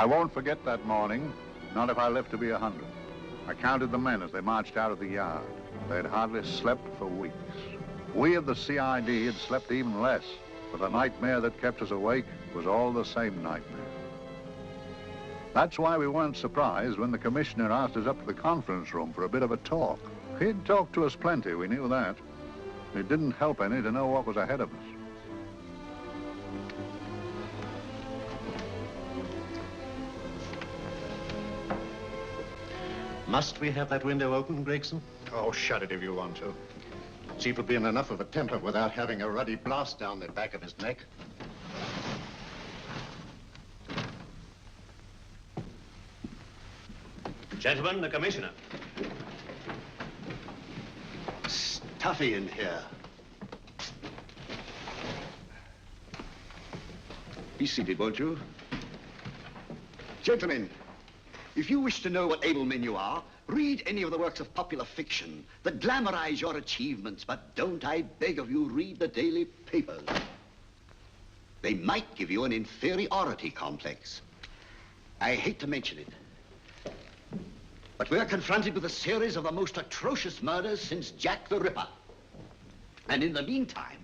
I won't forget that morning, not if I live to be 100. I counted the men as they marched out of the yard. They had hardly slept for weeks. We of the CID had slept even less, but the nightmare that kept us awake was all the same nightmare. That's why we weren't surprised when the commissioner asked us up to the conference room for a bit of a talk. He'd talked to us plenty, we knew that. It didn't help any to know what was ahead of us. Must we have that window open, Gregson? Oh, shut it if you want to. Chief will be in enough of a temper without having a ruddy blast down the back of his neck. Gentlemen, the commissioner. Stuffy in here. Be seated, won't you? Gentlemen, if you wish to know what able men you are, read any of the works of popular fiction that glamorize your achievements, but don't, I beg of you, read the daily papers. They might give you an inferiority complex. I hate to mention it, but we're confronted with a series of the most atrocious murders since Jack the Ripper. And in the meantime,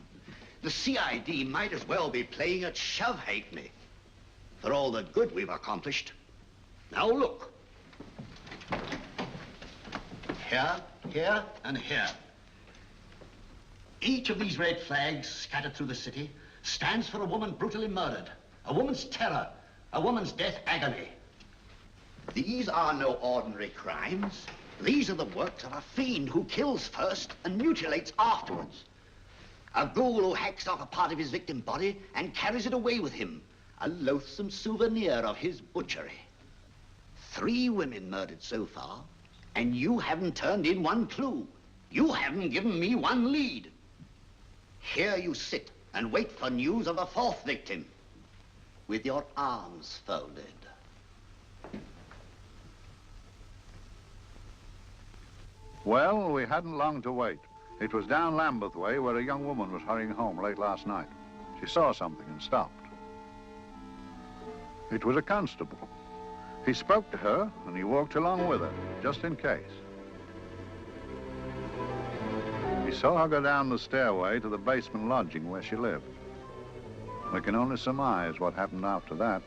the CID might as well be playing at shove halfpenny for all the good we've accomplished. Now look. Here, here, and here. Each of these red flags scattered through the city stands for a woman brutally murdered, a woman's terror, a woman's death agony. These are no ordinary crimes. These are the works of a fiend who kills first and mutilates afterwards. A ghoul who hacks off a part of his victim body and carries it away with him, a loathsome souvenir of his butchery. 3 women murdered so far, and you haven't turned in one clue. You haven't given me one lead. Here you sit and wait for news of the 4th victim, with your arms folded. Well, we hadn't long to wait. It was down Lambeth Way where a young woman was hurrying home late last night. She saw something and stopped. It was a constable. He spoke to her and he walked along with her, just in case. He saw her go down the stairway to the basement lodging where she lived. We can only surmise what happened after that.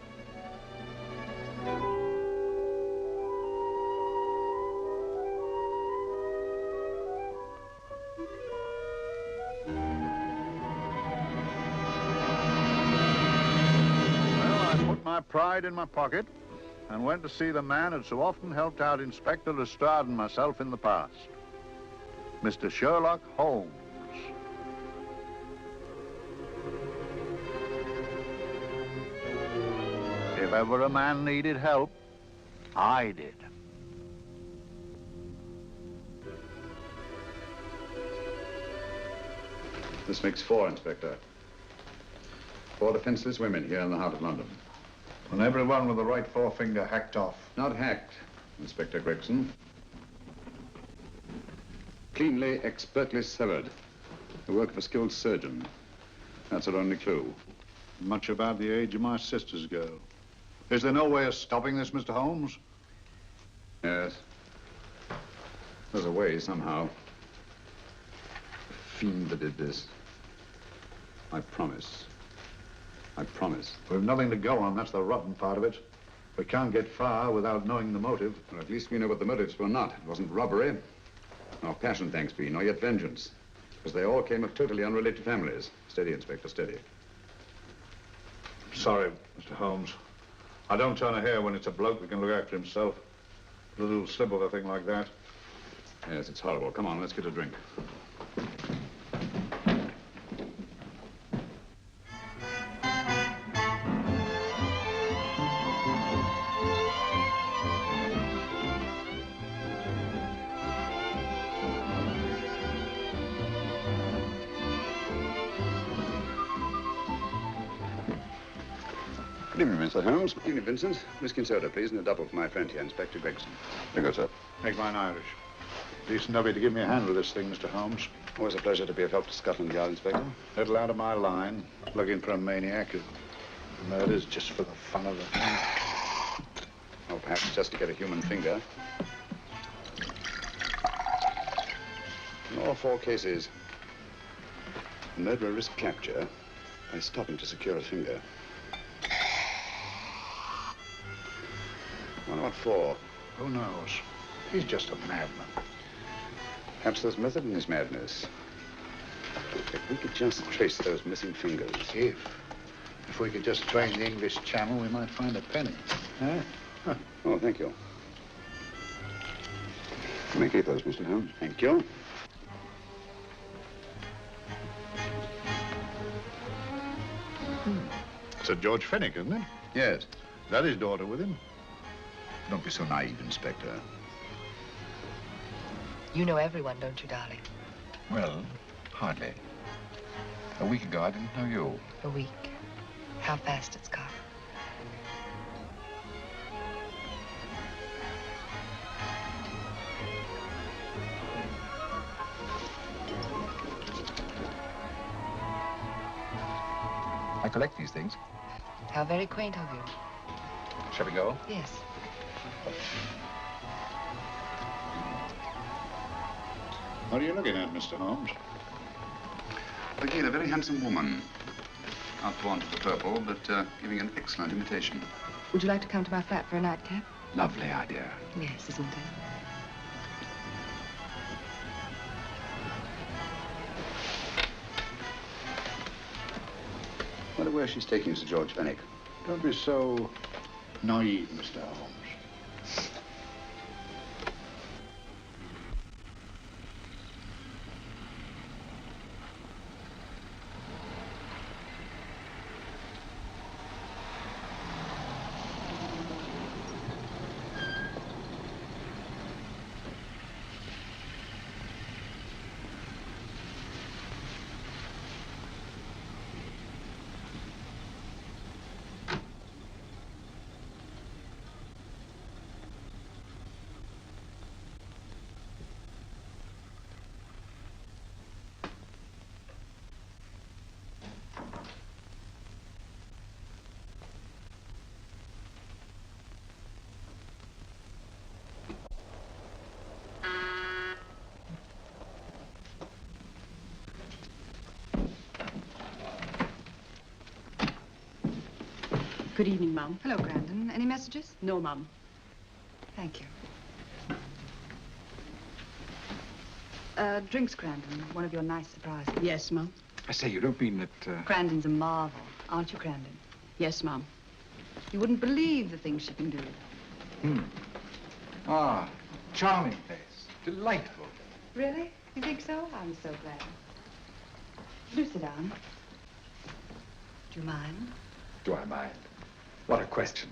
My pride in my pocket and went to see the man who'd so often helped out Inspector Lestrade and myself in the past, Mr. Sherlock Holmes. If ever a man needed help, I did. This makes 4, Inspector. 4 defenseless women here in the heart of London. And everyone with the right forefinger hacked off. Not hacked, Inspector Gregson. Cleanly, expertly severed. The work of a skilled surgeon. That's our only clue. Much about the age of my sister's girl. Is there no way of stopping this, Mr. Holmes? Yes. There's a way, somehow. The fiend that did this. I promise. I promise. We've nothing to go on. That's the rotten part of it. We can't get far without knowing the motive. Well, at least we know what the motives were not. It wasn't robbery, nor passion, thanks be, nor yet vengeance. Because they all came of totally unrelated families. Steady, Inspector, steady. Sorry, Mr. Holmes. I don't turn a hair when it's a bloke that can look after himself. A little slip of a thing like that. Yes, it's horrible. Come on, let's get a drink. Good evening, Mr. Holmes. Good evening, Vincent. Whiskey and soda, please, and a double for my friend here, Inspector Gregson. Very good, sir. Make mine Irish. Decent of you to give me a hand with this thing, Mr. Holmes. Always a pleasure to be of help to Scotland Yard, Inspector. Little out of my line, looking for a maniac who murders just for the fun of the thing. Perhaps just to get a human finger. In all 4 cases, the murderer risked capture by stopping to secure a finger. Wonder what for? Who knows? He's just a madman. Perhaps there's method in his madness. If we could just trace those missing fingers. If we could just train the English Channel, we might find a penny. Huh? Oh, thank you. You may keep those, Mr. Holmes. Thank you. Sir George Fenwick, isn't it? Yes. Is that his daughter with him? Don't be so naive, Inspector. You know everyone, don't you, darling? Well, hardly. A week ago, I didn't know you. A week. How fast it's gone. I collect these things. How very quaint of you. Shall we go? Yes. What are you looking at, Mr. Holmes? Again, a very handsome woman. Not fond of the purple, but giving an excellent imitation. Would you like to come to my flat for a nightcap? Lovely idea. Yes, isn't it? Wonder where she's taking Sir George Fenwick. Don't be so naive, Mr. Holmes. Good evening, Mum. Hello, Grandon. Any messages? No, Mum. Thank you. Drinks, Grandon. One of your nice surprises. Yes, Mum. I say, you don't mean that, Grandon's a marvel, aren't you, Grandon? Yes, Mum. You wouldn't believe the things she can do. Ah, charming place. Delightful. Really? You think so? I'm so glad. Do sit down. Do you mind? Do I mind? What a question.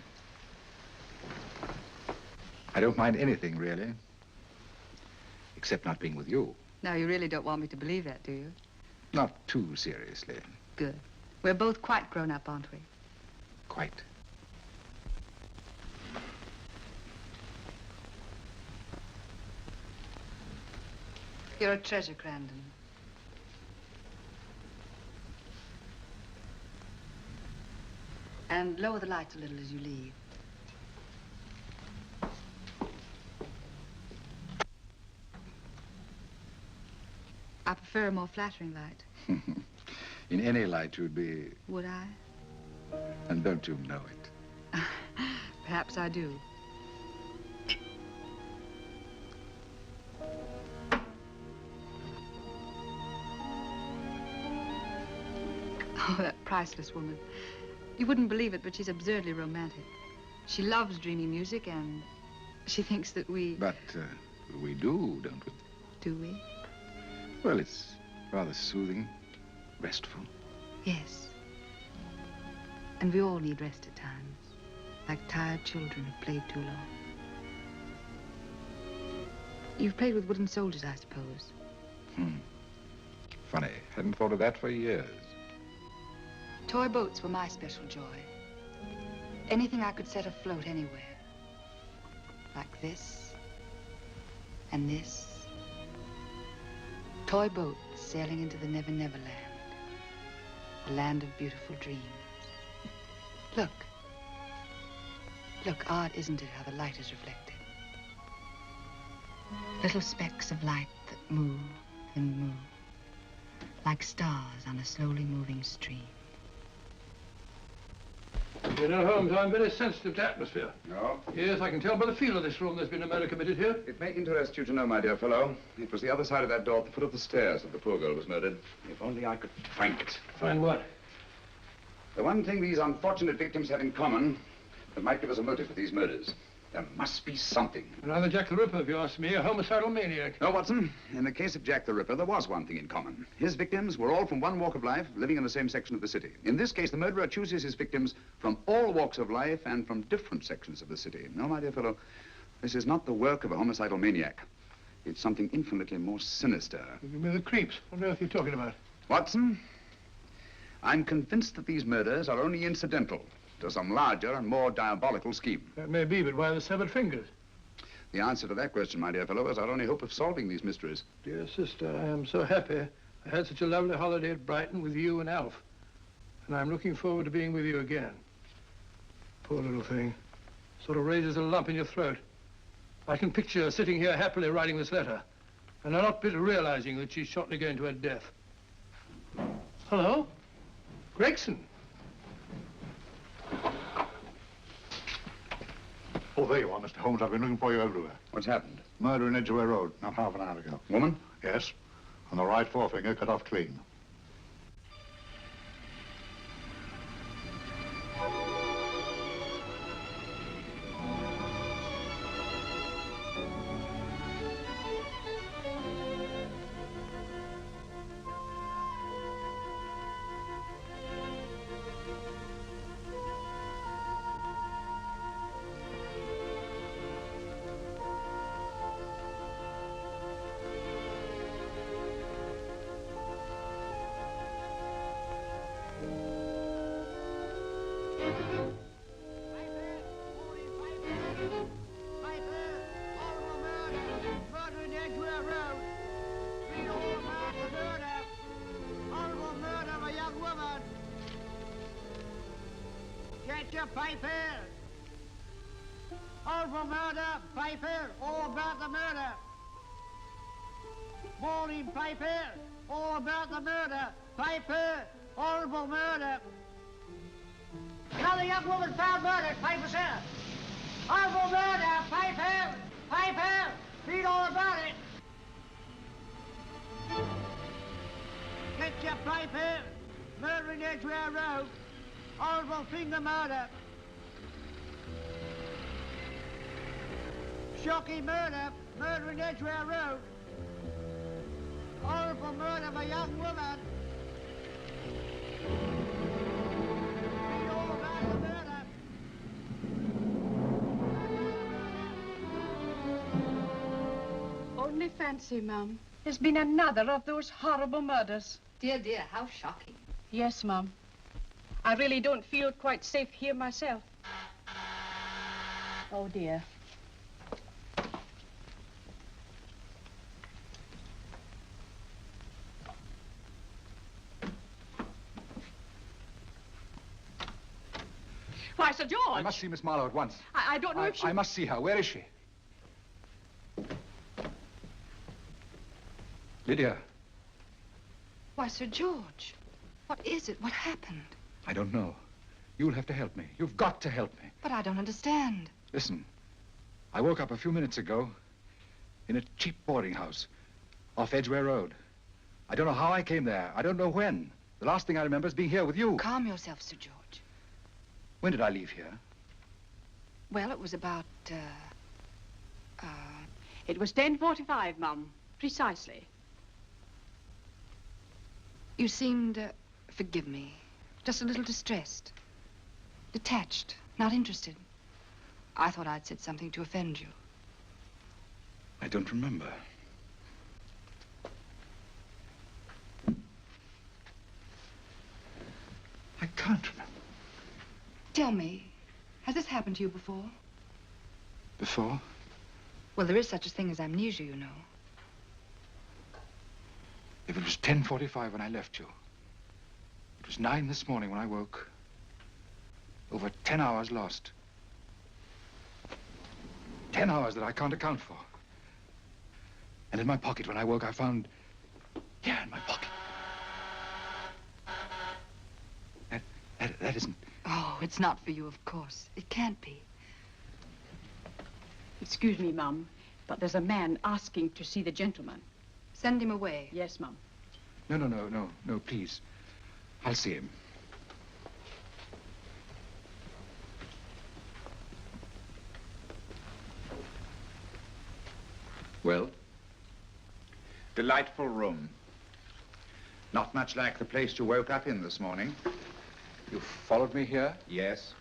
I don't mind anything, really. Except not being with you. Now, you really don't want me to believe that, do you? Not too seriously. Good. We're both quite grown up, aren't we? Quite. You're a treasure, Grandon. And lower the lights a little as you leave. I prefer a more flattering light. In any light, you'd be... Would I? And don't you know it? Perhaps I do. Oh, that priceless woman. You wouldn't believe it, but she's absurdly romantic. She loves dreamy music, and she thinks that we... But we do, don't we? Do we? Well, it's rather soothing, restful. Yes. And we all need rest at times, like tired children who've played too long. You've played with wooden soldiers, I suppose. Funny. Hadn't thought of that for years. Toy boats were my special joy. Anything I could set afloat anywhere. Like this, and this. Toy boats sailing into the Never Never Land. A land of beautiful dreams. Look. Look, odd, isn't it, how the light is reflected? Little specks of light that move and move, like stars on a slowly moving stream. You know, Holmes, I'm very sensitive to atmosphere. No? Yes, I can tell by the feel of this room there's been a murder committed here. It may interest you to know, my dear fellow, it was the other side of that door at the foot of the stairs that the poor girl was murdered. If only I could find it. Find what? The one thing these unfortunate victims have in common that might give us a motive for these murders. There must be something. Another Jack the Ripper, if you ask me, a homicidal maniac. No, Watson. In the case of Jack the Ripper, there was one thing in common. His victims were all from one walk of life, living in the same section of the city. In this case, the murderer chooses his victims from all walks of life and from different sections of the city. No, my dear fellow, this is not the work of a homicidal maniac. It's something infinitely more sinister. Give me the creeps. What on earth are you talking about? Watson, I'm convinced that these murders are only incidental to some larger and more diabolical scheme. That may be, but why the severed fingers? The answer to that question, my dear fellow, is our only hope of solving these mysteries. Dear sister, I am so happy. I had such a lovely holiday at Brighton with you and Alf. And I'm looking forward to being with you again. Poor little thing. Sort of raises a lump in your throat. I can picture her sitting here happily writing this letter. And I'm not bit realizing that she's shortly going to her death. Hello? Gregson. Oh, there you are, Mr. Holmes. I've been looking for you everywhere. What's happened? Murder in Edgware Road, not half an hour ago. Woman? Yes. And the right forefinger cut off clean. Piper! Horrible murder, Piper! All about the murder! Morning, Piper! All about the murder! Piper! Horrible murder! Another young woman found murdered, Piper, sir! Horrible murder, Piper! Piper! Read all about it! Get your Piper! Murder in Edgware Road! Horrible finger murder! Shocking murder! Murder in Edgware Road! Horrible murder of a young woman! Read all about the murder! Only fancy, Mum. There's been another of those horrible murders. Dear, dear, how shocking. Yes, Mum. I really don't feel quite safe here myself. Oh, dear. Why, Sir George! I must see Miss Marlowe at once. I don't know if she... I must see her. Where is she? Lydia. Why, Sir George, what is it? What happened? I don't know. You'll have to help me. You've got to help me. But I don't understand. Listen, I woke up a few minutes ago in a cheap boarding house off Edgware Road. I don't know how I came there. I don't know when. The last thing I remember is being here with you. Calm yourself, Sir George. When did I leave here? Well, it was about, It was 10:45, Mum. Precisely. You seemed, forgive me, just a little distressed. Detached, not interested. I thought I'd said something to offend you. I don't remember. I can't remember. Tell me, has this happened to you before? Before? Well, there is such a thing as amnesia, you know. If it was 10:45 when I left you, it was 9 this morning when I woke. Over 10 hours lost. 10 hours that I can't account for. And in my pocket, when I woke, I found... Yeah, in my pocket. That isn't... Oh, it's not for you, of course. It can't be. Excuse me, Mum, but there's a man asking to see the gentleman. Send him away. Yes, Mum. No, please. I'll see him. Well? Delightful room. Not much like the place you woke up in this morning. You followed me here? Yes.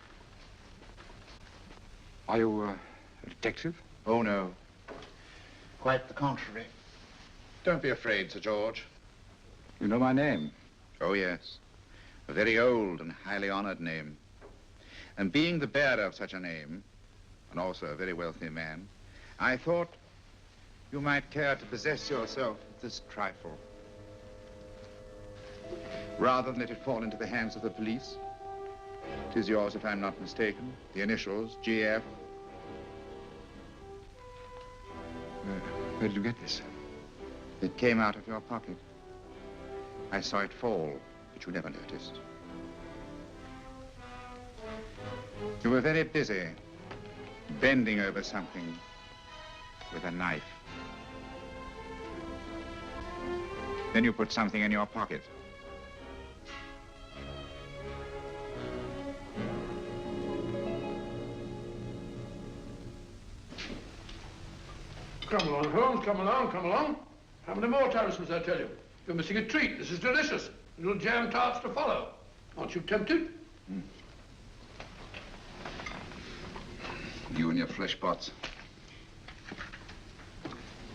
Are you a detective? Oh, no. Quite the contrary. Don't be afraid, Sir George. You know my name? Oh, yes. A very old and highly honored name. And being the bearer of such a name, and also a very wealthy man, I thought you might care to possess yourself of this trifle. Rather than let it fall into the hands of the police. It is yours, if I'm not mistaken. The initials, GF. Where did you get this? It came out of your pocket. I saw it fall, but you never noticed. You were very busy, bending over something with a knife. Then you put something in your pocket. Come along, Holmes, come along, come along. How many more times must I tell you? You're missing a treat. This is delicious. Little jam tarts to follow. Aren't you tempted? You and your flesh pots.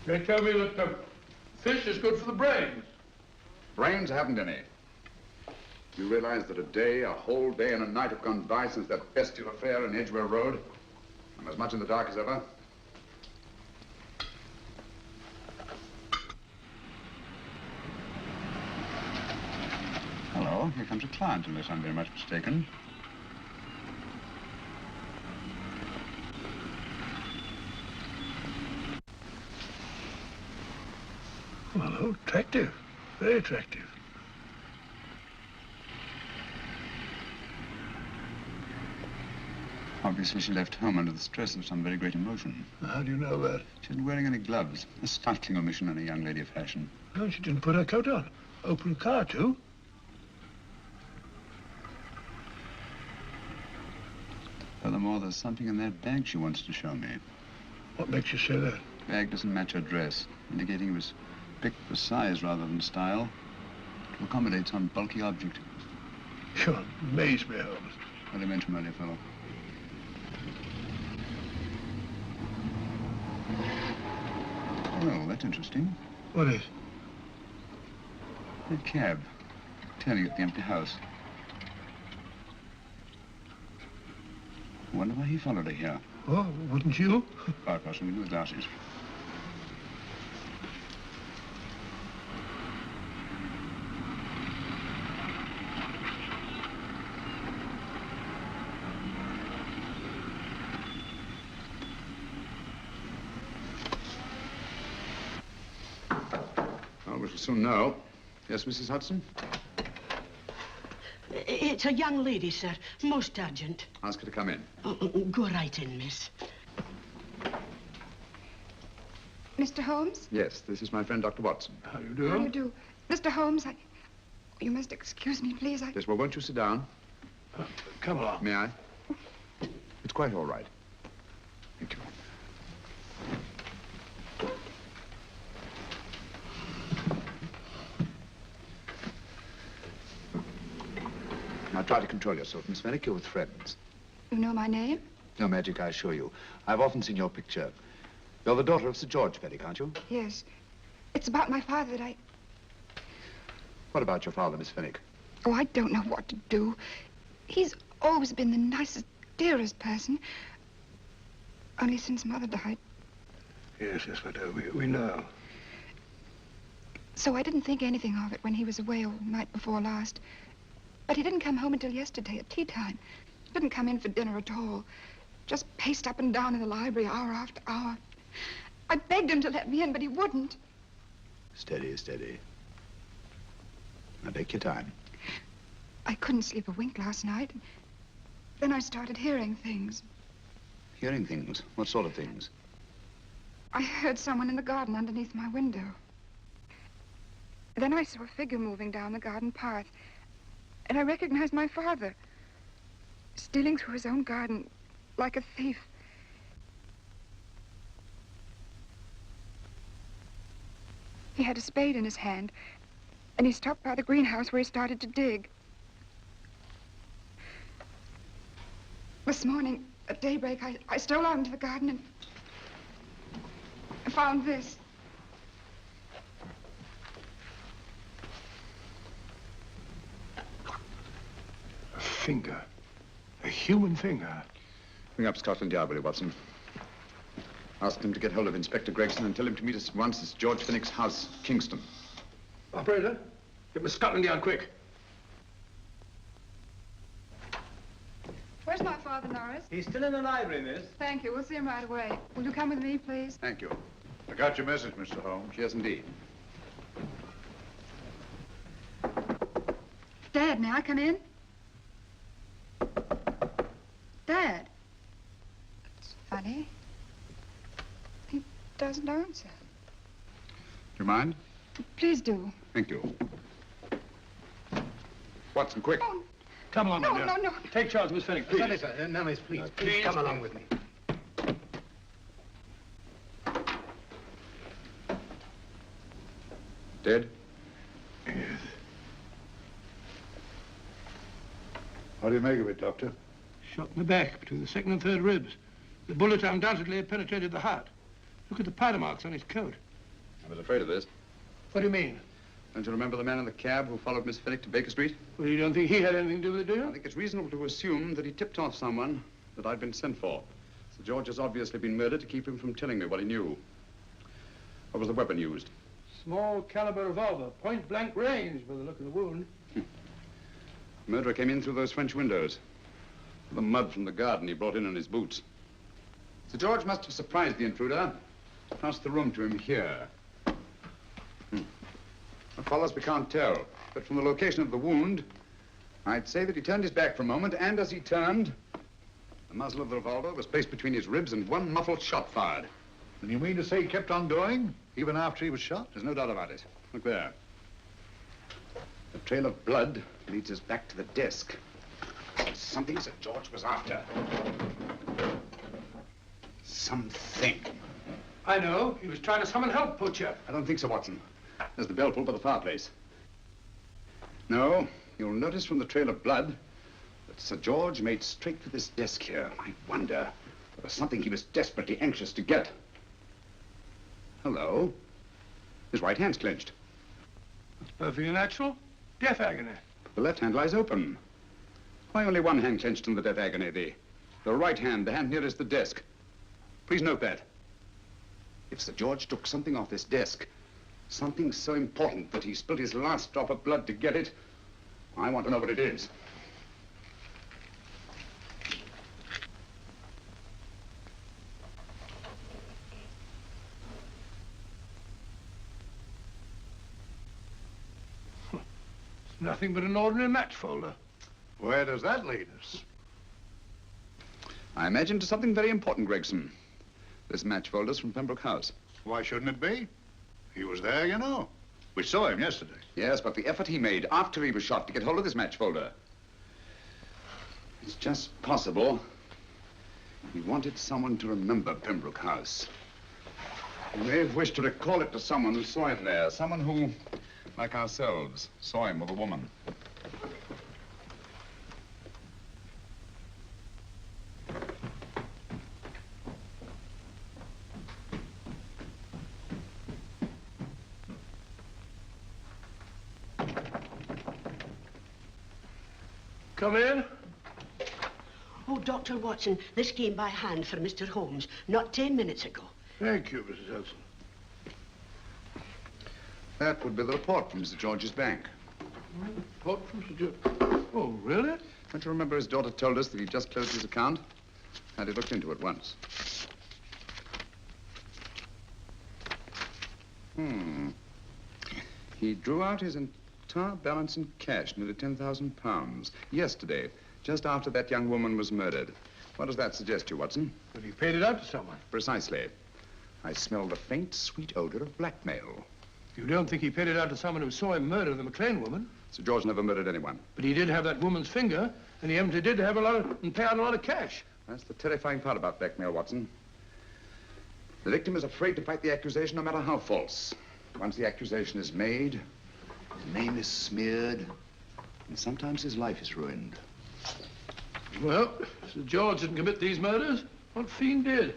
They tell me that fish is good for the brains. Brains haven't any. You realize that a whole day and a night have gone by since that bestial affair in Edgware Road? I'm as much in the dark as ever. Hello, here comes a client, unless I'm very much mistaken. Well, attractive. Very attractive. Obviously, she left home under the stress of some very great emotion. How do you know that? She isn't wearing any gloves. A startling omission in a young lady of fashion. Oh, she didn't put her coat on. Open car, too. Furthermore, there's something in that bag she wants to show me. What makes you say that? The bag doesn't match her dress, indicating it was picked for size rather than style, to accommodate some bulky object. You amaze me, Holmes. Well, I meant to, my dear fellow. Well, that's interesting. What is? That cab, turning at the empty house. I wonder why he followed her here. Oh, wouldn't you? Quite possibly with glasses. Well, we shall soon know. Yes, Mrs. Hudson? It's a young lady, sir. Most urgent. Ask her to come in. Go right in, miss. Mr. Holmes? Yes, this is my friend, Dr. Watson. How do you do? How do you do? Mr. Holmes, you must excuse me, please. Yes, well, won't you sit down? Come along. May I? It's quite all right. Thank you. Now, try to control yourself, Miss Merrick. You're with friends. You know my name? No magic, I assure you. I've often seen your picture. You're the daughter of Sir George Merrick, aren't you? Yes. It's about my father that What about your father, Miss Fenwick? Oh, I don't know what to do. He's always been the nicest, dearest person. Only since Mother died. Yes, we do. We know. So I didn't think anything of it when he was away all night before last. But he didn't come home until yesterday at tea time. Didn't come in for dinner at all. Just paced up and down in the library hour after hour. I begged him to let me in, but he wouldn't. Steady, steady. Now take your time. I couldn't sleep a wink last night. Then I started hearing things. Hearing things? What sort of things? I heard someone in the garden underneath my window. Then I saw a figure moving down the garden path. And I recognized my father, stealing through his own garden like a thief. He had a spade in his hand, and he stopped by the greenhouse where he started to dig. This morning, at daybreak, I stole out into the garden and I found this. A finger. A human finger. Bring up Scotland Yard, will you, Watson? Ask them to get hold of Inspector Gregson and tell him to meet us at once at George Finnick's house, Kingston. Operator, get me Scotland Yard quick. Where's my father, Norris? He's still in the library, miss. Thank you. We'll see him right away. Will you come with me, please? Thank you. I got your message, Mr. Holmes. Yes, indeed. Dad, may I come in? Dad. It's funny. He doesn't answer. Do you mind? Please do. Thank you. Watson, quick. Oh, Come along, no, my dear. no, no. Take charge, Miss Finnick, please. Sorry, sir. No, miss, please. Please come along with me. Dead? Yes. What do you make of it, Doctor? Shot in the back, between the second and third ribs. The bullet undoubtedly had penetrated the heart. Look at the powder marks on his coat. I was afraid of this. What do you mean? Don't you remember the man in the cab who followed Miss Finnick to Baker Street? Well, you don't think he had anything to do with it, do I you? think it's reasonable to assume that he tipped off someone that I'd been sent for. Sir George has obviously been murdered to keep him from telling me what he knew. What was the weapon used? Small caliber revolver, point blank range by the look of the wound. The murderer came in through those French windows. The mud from the garden he brought in his boots. Sir George must have surprised the intruder. Passed the room to him here. What follows, we can't tell. But from the location of the wound, I'd say that he turned his back for a moment, and as he turned, the muzzle of the revolver was placed between his ribs and one muffled shot fired. And you mean to say he kept on going, even after he was shot? There's no doubt about it. Look there. The trail of blood leads us back to the desk. Something Sir George was after. Something. I know. He was trying to summon help, Poacher. I don't think so, Watson. There's the bell pulled by the fireplace. No, you'll notice from the trail of blood that Sir George made straight for this desk here. I wonder, there was something he was desperately anxious to get. Hello. His right hand's clenched. That's perfectly natural. Death agony. The left hand lies open. Why only one hand clenched in the death agony? The right hand, the hand nearest the desk. Please note that. If Sir George took something off this desk, something so important that he spilled his last drop of blood to get it, I want to know what it is. It's nothing but an ordinary match folder. Where does that lead us? I imagine to something very important, Gregson. This match folder's from Pembroke House. Why shouldn't it be? He was there, you know. We saw him yesterday. Yes, but the effort he made after he was shot to get hold of this match folder. It's just possible he wanted someone to remember Pembroke House. He may have wished to recall it to someone who saw him there. Someone who, like ourselves, saw him with a woman. Come in. Oh, Dr. Watson, this came by hand for Mr. Holmes, not 10 minutes ago. Thank you, Mrs. Elson. That would be the report from Mr. George's bank. Report from Sir George. Oh, really? Don't you remember his daughter told us that he'd just closed his account? Had it looked into at once. He drew out his entire balance in cash, nearly £10,000, yesterday, just after that young woman was murdered. What does that suggest to you, Watson? But he paid it out to someone. Precisely. I smell the faint, sweet odor of blackmail. You don't think he paid it out to someone who saw him murder the McLean woman? Sir George never murdered anyone. But he did have that woman's finger, and he evidently did have and pay out a lot of cash. That's the terrifying part about blackmail, Watson. The victim is afraid to fight the accusation, no matter how false. Once the accusation is made, his name is smeared, and sometimes his life is ruined. Well, Sir George didn't commit these murders. What fiend did?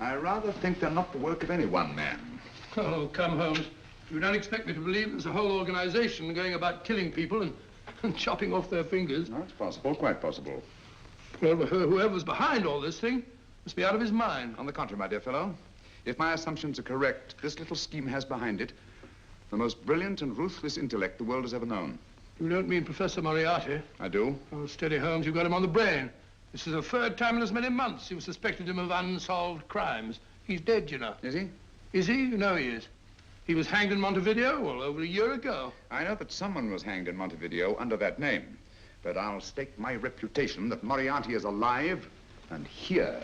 I rather think they're not the work of any one man. Oh, come, Holmes. You don't expect me to believe there's a whole organization going about killing people and chopping off their fingers. No, it's possible, quite possible. Well, whoever's behind all this thing must be out of his mind. On the contrary, my dear fellow, if my assumptions are correct, this little scheme has behind it the most brilliant and ruthless intellect the world has ever known. You don't mean Professor Moriarty? I do. Oh, steady, Holmes. You've got him on the brain. This is the third time in as many months you've suspected him of unsolved crimes. He's dead, you know. Is he? Is he? You know he is. He was hanged in Montevideo, well, over a year ago. I know that someone was hanged in Montevideo under that name. But I'll stake my reputation that Moriarty is alive and here,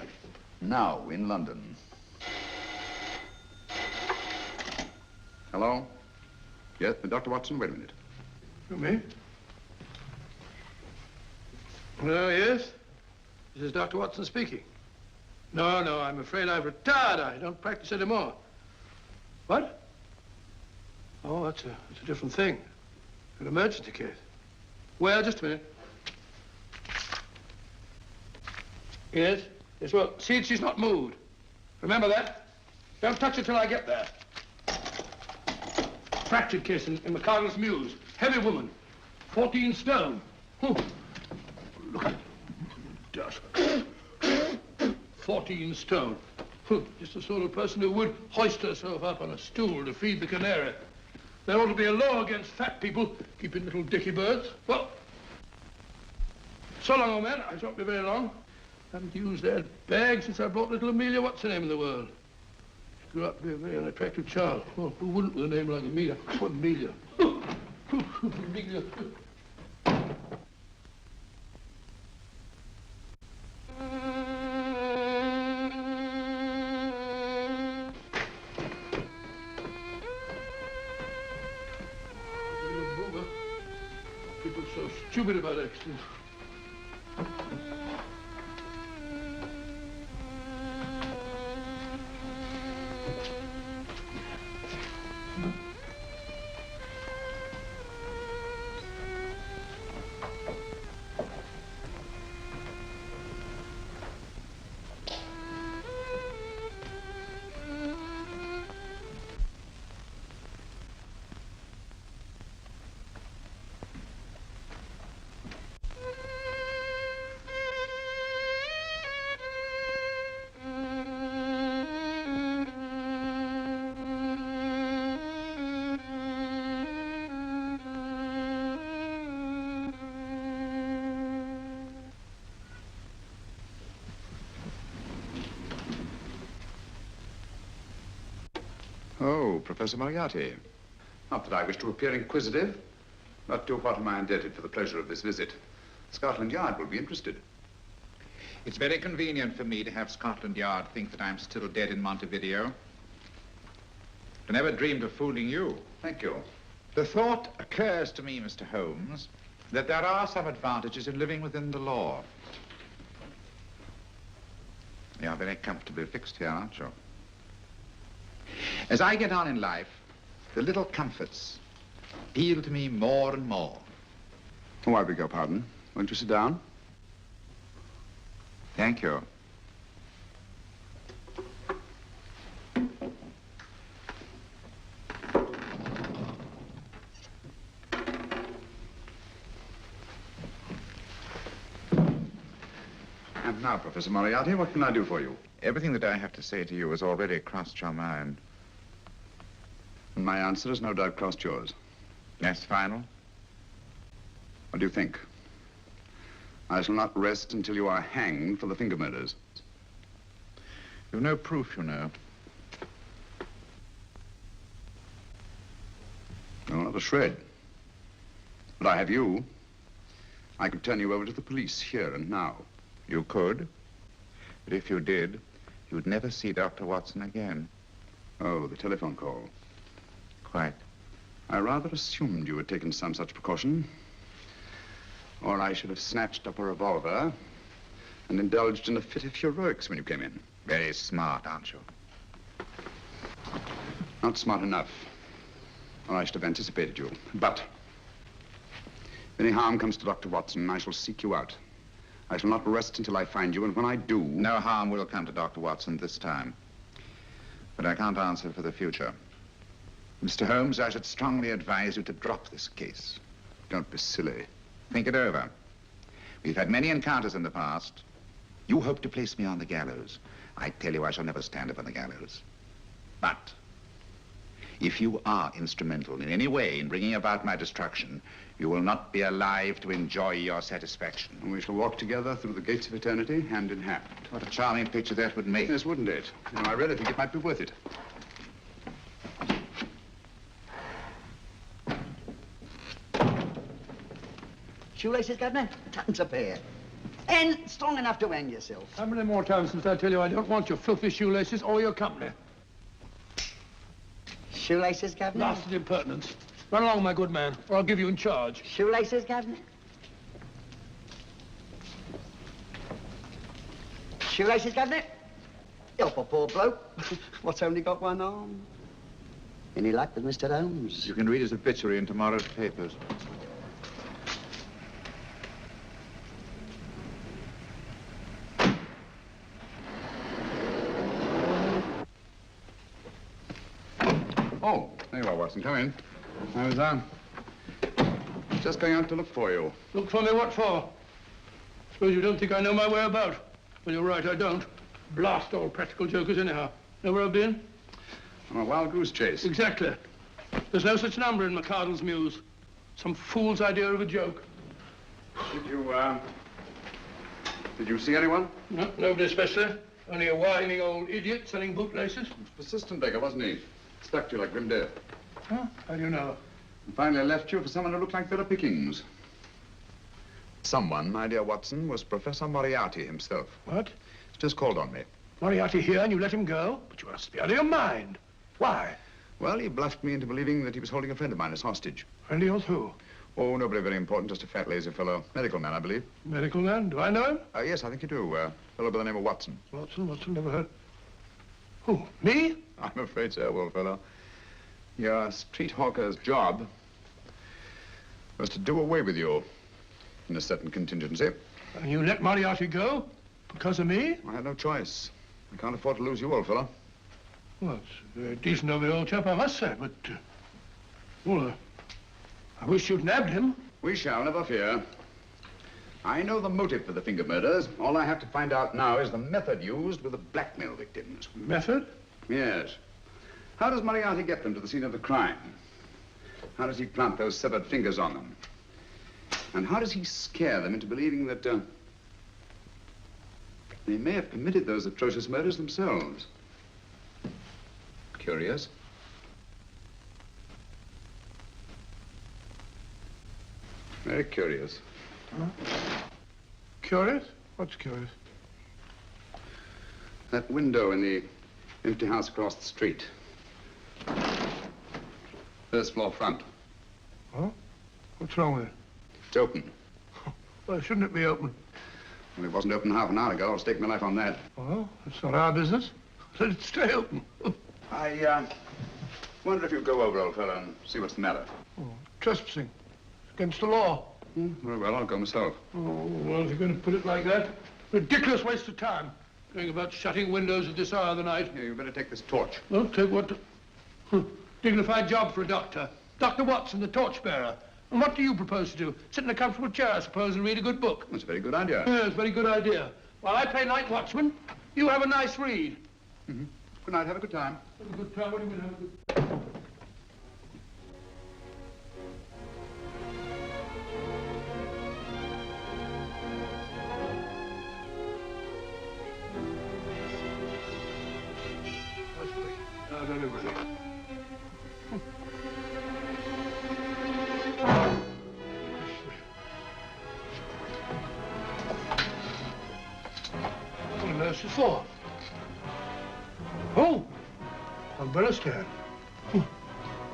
now, in London. Hello? Yes, Dr. Watson, wait a minute. You me? Oh, yes? This is Dr. Watson speaking. No, I'm afraid I've retired. I don't practice anymore. What? Oh, that's a different thing. An emergency case. Well, just a minute. Yes? Yes, well, see, she's not moved. Remember that? Don't touch her till I get there. Fractured case in McCardle's Mews. Heavy woman. 14 stone. Oh. Look at dust. 14 stone. Just the sort of person who would hoist herself up on a stool to feed the canary. There ought to be a law against fat people keeping little dicky birds. Well, so long, old man. I shan't be very long. Haven't used that bag since I brought little Amelia. What's her name in the world? She grew up to be a very unattractive child. Well, who wouldn't with a name like Amelia? Oh, Amelia. Amelia. People so stupid about accidents. Oh, Professor Moriarty. Not that I wish to appear inquisitive, but to what am I indebted for the pleasure of this visit? Scotland Yard will be interested. It's very convenient for me to have Scotland Yard think that I'm still dead in Montevideo. I never dreamed of fooling you. Thank you. The thought occurs to me, Mr. Holmes, that there are some advantages in living within the law. You're very comfortably fixed here, aren't you? As I get on in life, the little comforts appeal to me more and more. Oh, I beg your pardon. Won't you sit down? Thank you. And now, Professor Moriarty, what can I do for you? Everything that I have to say to you has already crossed your mind. And my answer has no doubt crossed yours. That's final? What do you think? I shall not rest until you are hanged for the finger murders. You've no proof, you know. No, not a shred. But I have you. I could turn you over to the police here and now. You could. But if you did, you'd never see Dr. Watson again. Oh, the telephone call. Quite. I rather assumed you had taken some such precaution. Or I should have snatched up a revolver and indulged in a fit of heroics when you came in. Very smart, aren't you? Not smart enough. Or I should have anticipated you. But if any harm comes to Dr. Watson, I shall seek you out. I shall not rest until I find you, and when I do... No harm will come to Dr. Watson this time. But I can't answer for the future. Mr. Holmes, I should strongly advise you to drop this case. Don't be silly. Think it over. We've had many encounters in the past. You hope to place me on the gallows. I tell you, I shall never stand upon the gallows. But if you are instrumental in any way in bringing about my destruction, you will not be alive to enjoy your satisfaction. And we shall walk together through the gates of eternity, hand in hand. What a charming picture that would make. Yes, wouldn't it? You know, I really think it might be worth it. Shoelaces, Governor? Tons a pair. And strong enough to hang yourself. How many more times must I tell you I don't want your filthy shoelaces or your company? Shoelaces, Governor? Blasted impertinence. Run along, my good man, or I'll give you in charge. Shoelaces, Governor? Shoelaces, Governor? Help a poor bloke. What's only got one arm? Any luck with Mr. Holmes? You can read his obituary in tomorrow's papers. Oh, there you are, Watson. Come in. I was, just going out to look for you. Look for me what for? Suppose you don't think I know my way about. Well, you're right, I don't. Blast all practical jokers anyhow. Know where I've been? On a wild goose chase. Exactly. There's no such number in McCardle's muse. Some fool's idea of a joke. Did you see anyone? No, nobody especially. Only a whining old idiot selling bootlaces. Persistent beggar, wasn't he? Stuck to you like grim death. Huh? How do you know? And finally left you for someone who looked like Philip Pickings. Someone, my dear Watson, was Professor Moriarty himself. What? He's just called on me. Moriarty here and you let him go? But you must be out of your mind. Why? Well, he bluffed me into believing that he was holding a friend of mine as hostage. Friend of yours who? Oh, nobody very important, just a fat, lazy fellow. Medical man, I believe. Medical man? Do I know him? Yes, I think you do. Fellow by the name of Watson. Watson, never heard. Who, me? I'm afraid so, old fellow. Your street hawker's job was to do away with you in a certain contingency. And you let Moriarty go? Because of me? I had no choice. I can't afford to lose you, old fellow. Well, it's very decent of the old chap, I must say, but... I wish you'd nabbed him. We shall, never fear. I know the motive for the finger murders. All I have to find out now is the method used with the blackmail victims. Method? Yes. How does Moriarty get them to the scene of the crime? How does he plant those severed fingers on them? And how does he scare them into believing that they may have committed those atrocious murders themselves? Curious. Very curious. Huh? Curious? What's curious? That window in the empty house across the street. First floor front. Huh? What's wrong with it? It's open. Why shouldn't it be open? Well, it wasn't open half an hour ago. I'll stake my life on that. Well, it's not our business. Let it stay open. I wonder if you'd go over, old fellow, and see what's the matter. Oh, trespassing. It's against the law. Very well, I'll go myself. Oh, well, if you're going to put it like that, ridiculous waste of time. Going about shutting windows at this hour of the night. Yeah, you better take this torch. Well, take what? Dignified job for a doctor. Dr. Watson, the torchbearer. And what do you propose to do? Sit in a comfortable chair, I suppose, and read a good book? That's a very good idea. Yes, very good idea. While I play night watchman, you have a nice read. Mm-hmm. Good night. Have a good time. Have a good time? What do you mean, have a good time? everything. What on earth is this for? Oh, umbrella stand.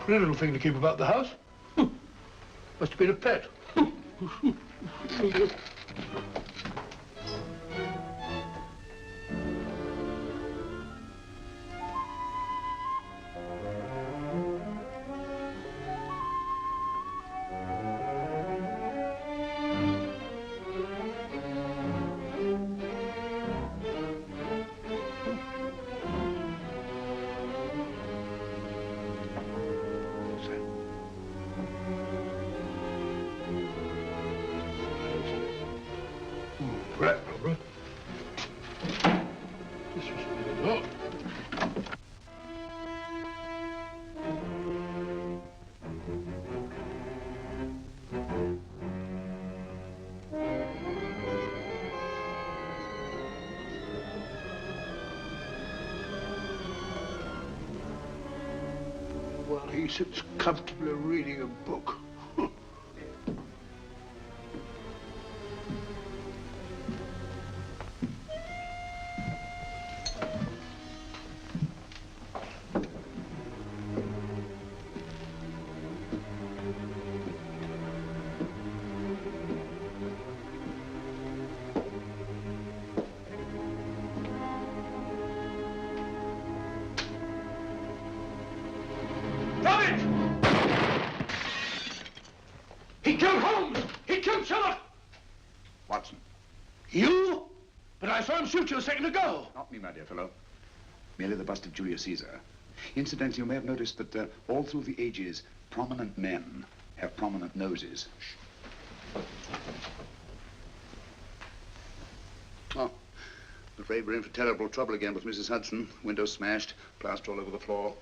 Pretty little thing to keep about the house. Must have been a pet. Right, Barbara. This was the door. While he sits comfortably reading a book. He killed Holmes! He killed Sherlock! Watson. You? But I saw him shoot you a second ago. Not me, my dear fellow. Merely the bust of Julius Caesar. Incidentally, you may have noticed that all through the ages, prominent men have prominent noses. Oh, I'm afraid we're in for terrible trouble again with Mrs. Hudson. Windows smashed, plaster all over the floor.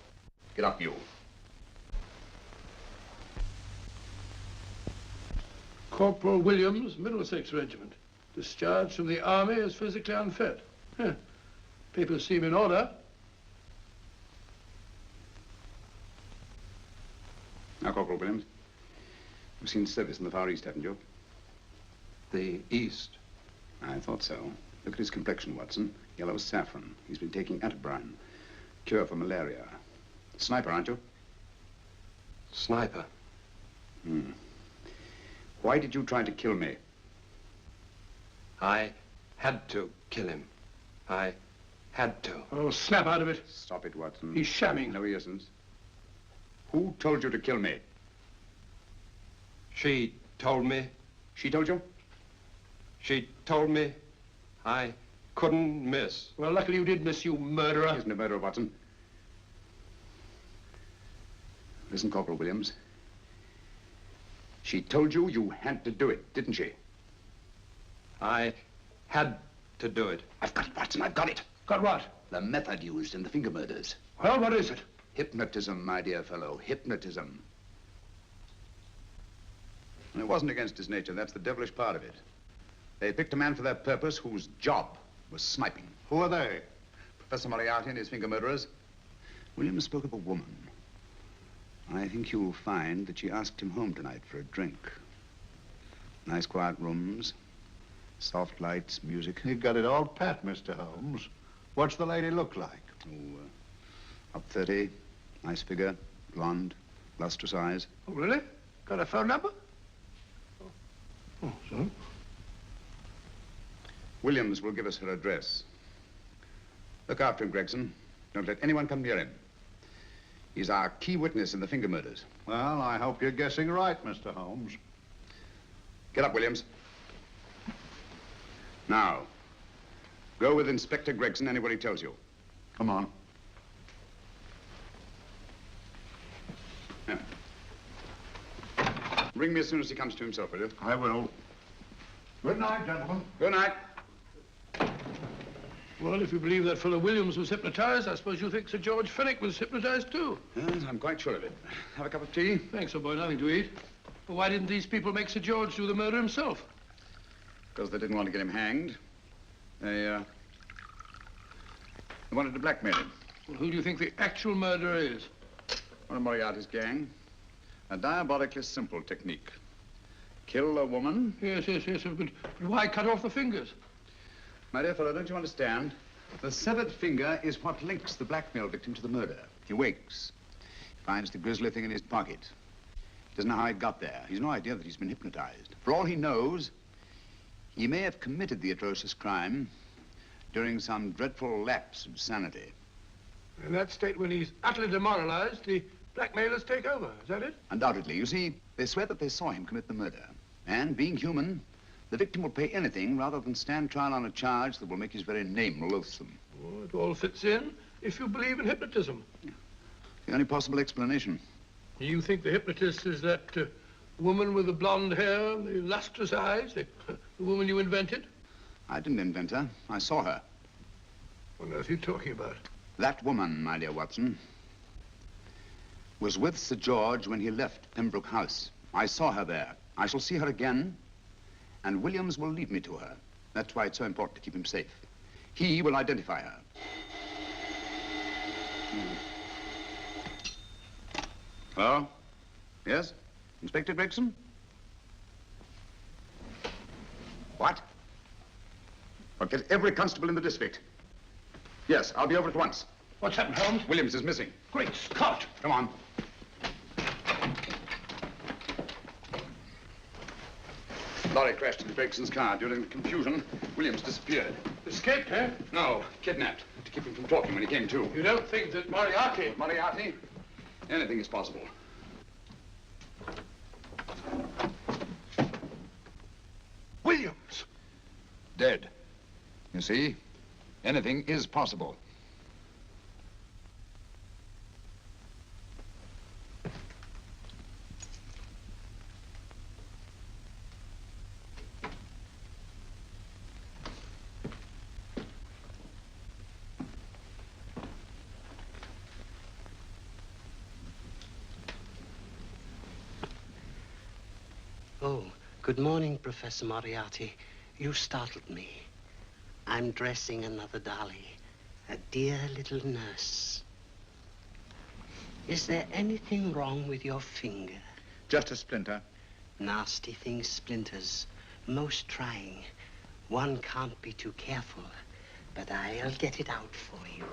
Get up, you. Corporal Williams, Middlesex Regiment. Discharged from the army as physically unfit. Papers seem in order. Now, Corporal Williams, you've seen service in the Far East, haven't you? The East? I thought so. Look at his complexion, Watson. Yellow as saffron. He's been taking atabrine. Cure for malaria. Sniper, aren't you? Sniper? Why did you try to kill me? I had to kill him. I had to. Oh, snap out of it. Stop it, Watson. He's shamming. No, he isn't. Who told you to kill me? She told me. She told you? She told me I couldn't miss. Well, luckily you did miss, you murderer. He isn't a murderer, Watson. Listen, Corporal Williams. She told you you had to do it, didn't she? I had to do it. I've got it, Watson, I've got it. Got what? The method used in the finger murders. Well, what is it? Hypnotism, my dear fellow, hypnotism. And it wasn't against his nature, that's the devilish part of it. They picked a man for their purpose whose job was sniping. Who are they? Professor Moriarty and his finger murderers. Williams spoke of a woman. I think you'll find that she asked him home tonight for a drink. Nice quiet rooms, soft lights, music. You've got it all pat, Mr. Holmes. What's the lady look like? Oh, up 30, nice figure, blonde, lustrous eyes. Oh, really? Got a phone number? Oh, so? Williams will give us her address. Look after him, Gregson. Don't let anyone come near him. He's our key witness in the finger murders. Well, I hope you're guessing right, Mr. Holmes. Get up, Williams. Now, go with Inspector Gregson anywhere he tells you. Come on. Yeah. Ring me as soon as he comes to himself, will you? I will. Good night, gentlemen. Good night. Well, if you believe that fellow Williams was hypnotized, I suppose you think Sir George Fenwick was hypnotized too. Yes, I'm quite sure of it. Have a cup of tea? Thanks, old boy. Nothing to eat. But why didn't these people make Sir George do the murder himself? Because they didn't want to get him hanged. They wanted to blackmail him. Well, who do you think the actual murderer is? One of Moriarty's gang. A diabolically simple technique. Kill a woman. Yes, but why cut off the fingers? My dear fellow, don't you understand? The severed finger is what links the blackmail victim to the murder. He wakes, finds the grisly thing in his pocket. He doesn't know how it got there. He's no idea that he's been hypnotized. For all he knows, he may have committed the atrocious crime during some dreadful lapse of sanity. In that state, when he's utterly demoralized, the blackmailers take over. Is that it? Undoubtedly. You see, they swear that they saw him commit the murder. And being human, the victim will pay anything rather than stand trial on a charge that will make his very name loathsome. Oh, it all fits in if you believe in hypnotism. Yeah. The only possible explanation. You think the hypnotist is that woman with the blonde hair and the lustrous eyes, the woman you invented? I didn't invent her. I saw her. What on earth are you talking about? That woman, my dear Watson, was with Sir George when he left Pembroke House. I saw her there. I shall see her again, and Williams will lead me to her. That's why it's so important to keep him safe. He will identify her. Hello? Yes? Inspector Gregson? What? I'll get every constable in the district. Yes, I'll be over at once. What's happened, Holmes? Williams is missing. Great Scott! Come on. Lorry crashed into Gregson's car. During the confusion, Williams disappeared. Escaped, eh? No, kidnapped. To keep him from talking when he came to. You don't think that Moriarty... Moriarty? Anything is possible. Williams! Dead. You see, anything is possible. Oh, good morning, Professor Moriarty. You startled me. I'm dressing another dolly, a dear little nurse. Is there anything wrong with your finger? Just a splinter. Nasty things, splinters. Most trying. One can't be too careful, but I'll get it out for you.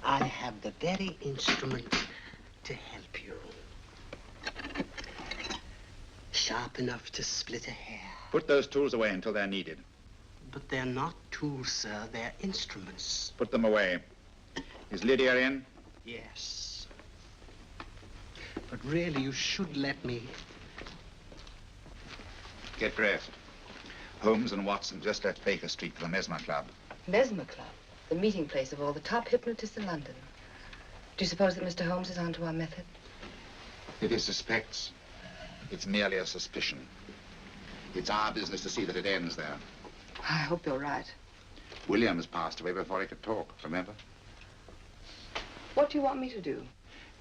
I have the very instrument to help you. Sharp enough to split a hair. Put those tools away until they're needed. But they're not tools, sir. They're instruments. Put them away. Is Lydia in? Yes. But really, you should let me... Get dressed. Holmes and Watson just left Baker Street for the Mesmer Club. Mesmer Club? The meeting place of all the top hypnotists in London. Do you suppose that Mr. Holmes is onto our method? If he suspects, it's merely a suspicion. It's our business to see that it ends there. I hope you're right. Williams passed away before he could talk, remember? What do you want me to do?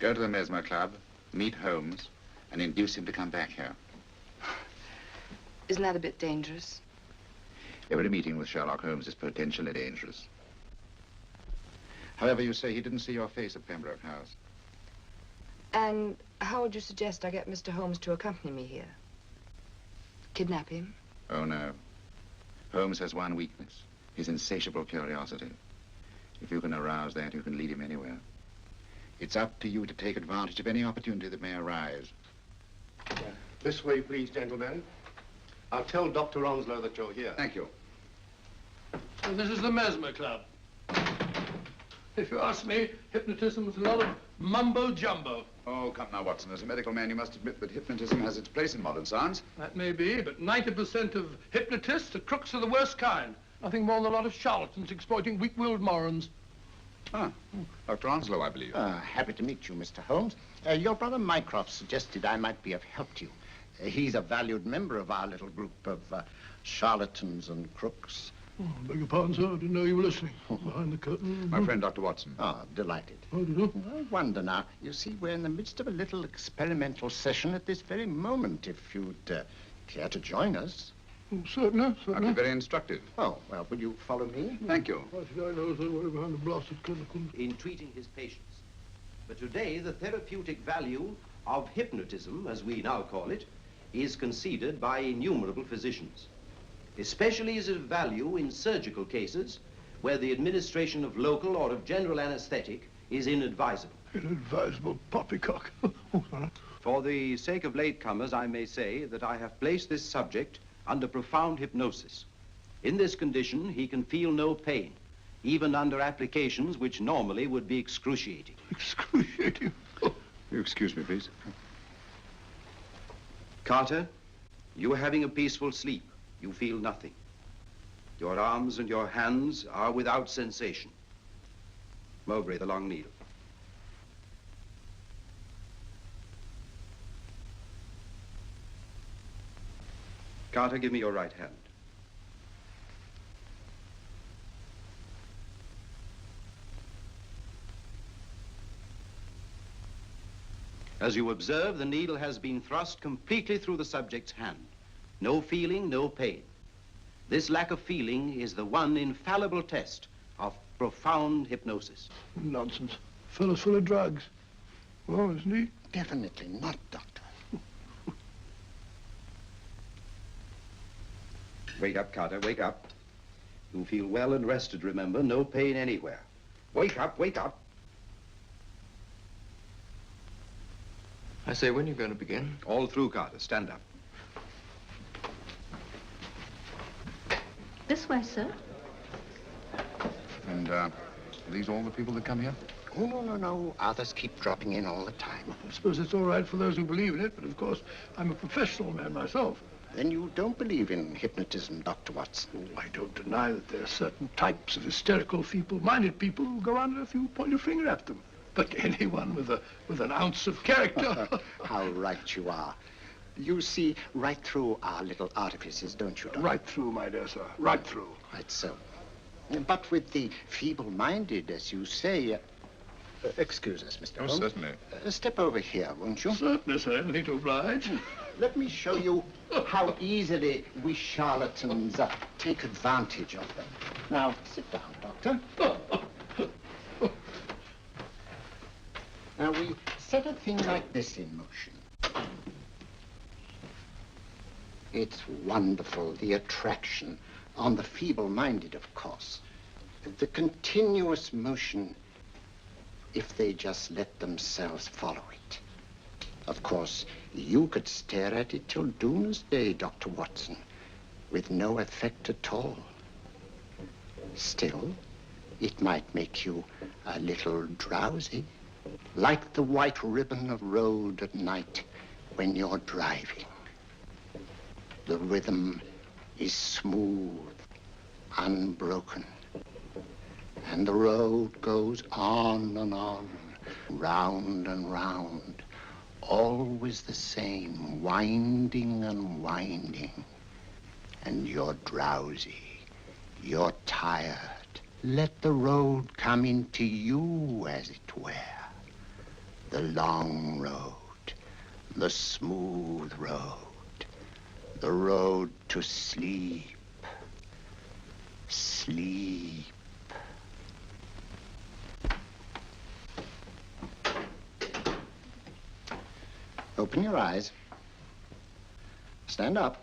Go to the Mesmer Club, meet Holmes, and induce him to come back here. Isn't that a bit dangerous? Every meeting with Sherlock Holmes is potentially dangerous. However, you say he didn't see your face at Pembroke House. And how would you suggest I get Mr. Holmes to accompany me here? Kidnap him? Oh, no. Holmes has one weakness, his insatiable curiosity. If you can arouse that, you can lead him anywhere. It's up to you to take advantage of any opportunity that may arise. This way, please, gentlemen. I'll tell Dr. Onslow that you're here. Thank you. So this is the Mesmer Club. If you ask me, hypnotism is a lot of mumbo-jumbo. Oh, come now, Watson. As a medical man, you must admit that hypnotism has its place in modern science. That may be, but 90% of hypnotists are crooks of the worst kind. Nothing more than a lot of charlatans exploiting weak-willed morons. Ah, Dr. Onslow, I believe. Happy to meet you, Mr. Holmes. Your brother Mycroft suggested I might be of help to you. He's a valued member of our little group of charlatans and crooks. Oh, beg your pardon, sir. I didn't know you were listening. Behind the curtain. My friend, Dr. Watson. Oh, delighted. Oh, did you? I wonder now. You see, we're in the midst of a little experimental session at this very moment. If you'd care to join us. Certainly, certainly. That'd be very instructive. Oh, well, will you follow me? Thank you. Why should I know somebody behind the blasted clinical? In treating his patients. But today, the therapeutic value of hypnotism, as we now call it, is conceded by innumerable physicians. Especially is it of value in surgical cases where the administration of local or of general anesthetic is inadvisable. Inadvisable poppycock. Oh, sorry. For the sake of latecomers, I may say that I have placed this subject under profound hypnosis. In this condition, he can feel no pain, even under applications which normally would be excruciating. Excruciating? Oh. You excuse me, please. Carter, you are having a peaceful sleep. You feel nothing. Your arms and your hands are without sensation. Mowbray, the long needle. Carter, give me your right hand. As you observe, the needle has been thrust completely through the subject's hand. No feeling, no pain. This lack of feeling is the one infallible test of profound hypnosis. Nonsense. Fellow's full of drugs. Well, isn't he? Definitely not, Doctor. Wake up, Carter, wake up. You feel well and rested, remember. No pain anywhere. Wake up, wake up. I say, when are you going to begin? All through, Carter. Stand up. This way, sir. And, are these all the people that come here? Oh, no. Others keep dropping in all the time. I suppose it's all right for those who believe in it, but of course, I'm a professional man myself. Then you don't believe in hypnotism, Dr. Watson? I don't deny that there are certain types of hysterical, feeble-minded people who go on if you point your finger at them. But anyone with an ounce of character... How right you are. You see right through our little artifices, don't you, Doctor? Right through, my dear sir. Right through. Right so. But with the feeble-minded, as you say... excuse us, Mr. Holmes. Certainly. Step over here, won't you? Certainly, sir. Anything to oblige. Let me show you how easily we charlatans take advantage of them. Now, sit down, Doctor. Now, we set a thing like this in motion. It's wonderful, the attraction on the feeble-minded, of course. The continuous motion, if they just let themselves follow it. Of course, you could stare at it till doomsday, Dr. Watson, with no effect at all. Still, it might make you a little drowsy, like the white ribbon of road at night when you're driving. The rhythm is smooth, unbroken, and the road goes on and on, round and round, always the same, winding and winding. And you're drowsy, you're tired. Let the road come into you, as it were. The long road, the smooth road, the road to sleep. Sleep. Open your eyes. Stand up.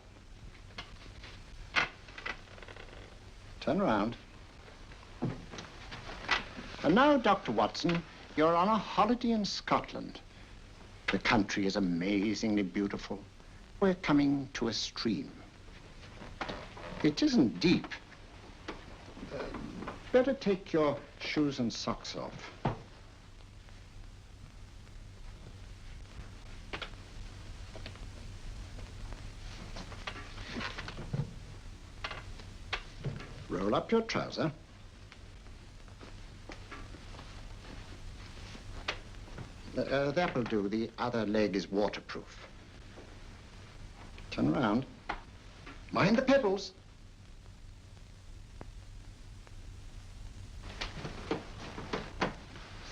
Turn around. And now, Dr. Watson, you're on a holiday in Scotland. The country is amazingly beautiful. We're coming to a stream. It isn't deep. Better take your shoes and socks off. Roll up your trouser. That will do. The other leg is waterproof. Turn around. Mind the pedals.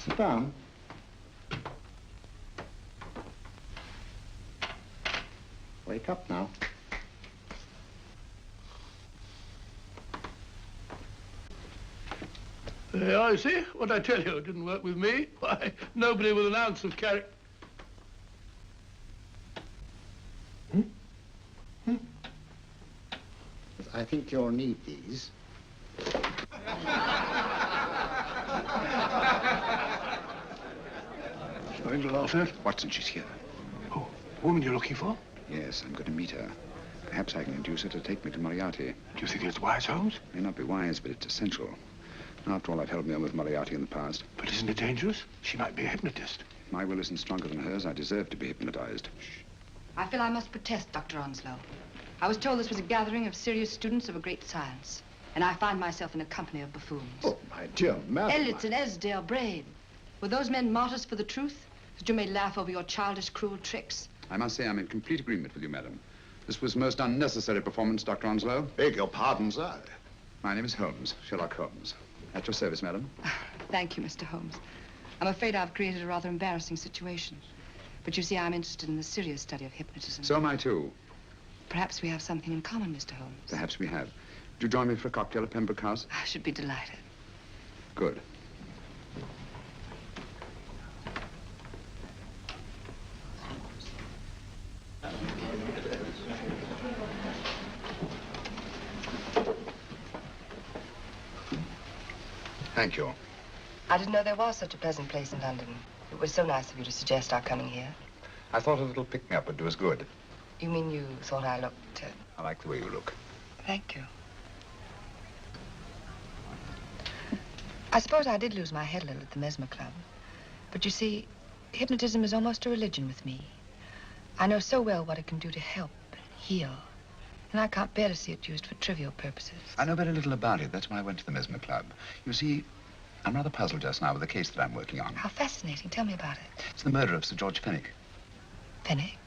Sit down. Wake up now. There, I see. What I tell you, it didn't work with me. Why, nobody with an ounce of character. I think you'll need these. Something to laugh at? Watson, she's here. Oh, the woman you're looking for? Yes, I'm going to meet her. Perhaps I can induce her to take me to Moriarty. Do you think it's wise, Holmes? May not be wise, but it's essential. After all, I've held me on with Moriarty in the past. But isn't it dangerous? She might be a hypnotist. If my will isn't stronger than hers, I deserve to be hypnotized. I feel I must protest, Dr. Onslow. I was told this was a gathering of serious students of a great science, and I find myself in a company of buffoons. Oh, my dear madam. Elliot's and Esdale Braid. Were those men martyrs for the truth? That you may laugh over your childish, cruel tricks? I must say I'm in complete agreement with you, madam. This was most unnecessary performance, Dr. Onslow. Beg your pardon, sir. My name is Holmes, Sherlock Holmes. At your service, madam. Thank you, Mr. Holmes. I'm afraid I've created a rather embarrassing situation. But you see, I'm interested in the serious study of hypnotism. So am I, too. Perhaps we have something in common, Mr. Holmes. Perhaps we have. Would you join me for a cocktail at Pembroke House? I should be delighted. Good. Thank you. I didn't know there was such a pleasant place in London. It was so nice of you to suggest our coming here. I thought a little pick-me-up would do us good. You mean you thought I looked... I like the way you look. Thank you. I suppose I did lose my head a little at the Mesmer Club. But you see, hypnotism is almost a religion with me. I know so well what it can do to help, heal. And I can't bear to see it used for trivial purposes. I know very little about it. That's why I went to the Mesmer Club. You see, I'm rather puzzled just now with the case that I'm working on. How fascinating. Tell me about it. It's the murder of Sir George Fenwick. Fenwick?